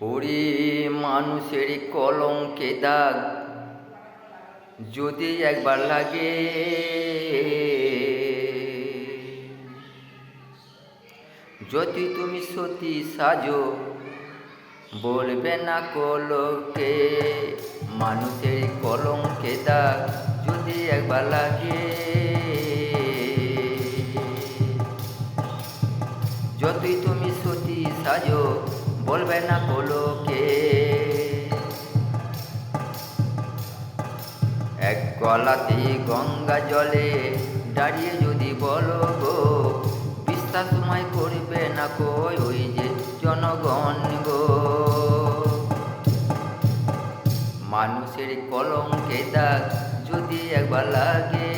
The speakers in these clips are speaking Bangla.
ওরে মানুষের কলঙ্কে দাগ যদি একবার লাগে, যদি তুমি সতী সাজো বলবে না কলকে। মানুষের কলঙ্কে দাগ যদি একবার লাগে, যতই তুমি সতী সাজো বলবে না কলকে। এক গলাতে গঙ্গা জলে দাঁড়িয়ে যদি বলো গো, বিশ্বাস তোমায় করবে না কই ওই যে জনগণ গো। মানুষের কলঙ্কে দাগ যদি একবার লাগে,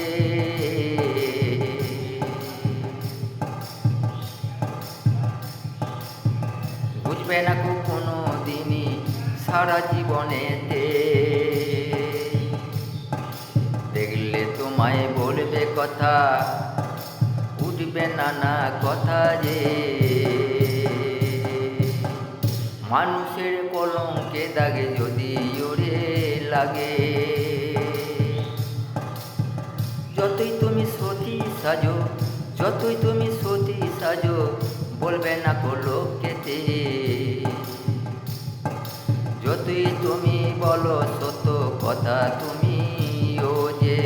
বুঝবে না কোনো দিনই সারা জীবনেতে। দেখলে তোমায় বলবে কথা, উঠবে নানা কথা যে। মানুষের কলঙ্কে দাগে যদি ওরে লাগে, যতই তুমি সতী সাজো, যতই তুমি সতী সাজো বলবে না কলকেতে। যতই তুমি বলো সত্য কথা তুমি ও যে,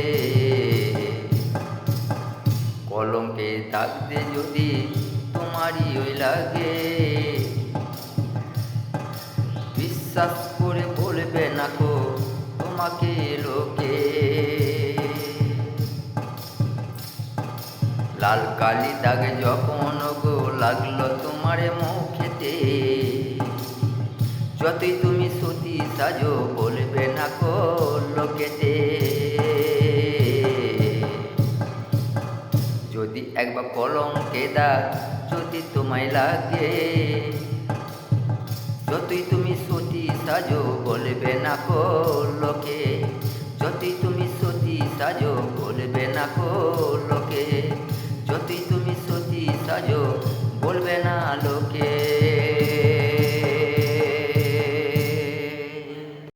কলঙ্কে থাকতে যদি তোমারই ওই লাগে, বিশ্বাস করে বলবে না কো তোমাকে লোকে। লাল কালি দাগ যখন গো লাগলো তোমার মুখেতে, যতই তুমি সতী সাজো বলবে না কো লোকেতে। যদি একবার কলঙ্কে দাগ যদি তোমায় লাগে, যতই তুমি সতী সাজো বলবে না কো লোকে। যতই তুমি সতী সাজো বলবে না কো লোকে।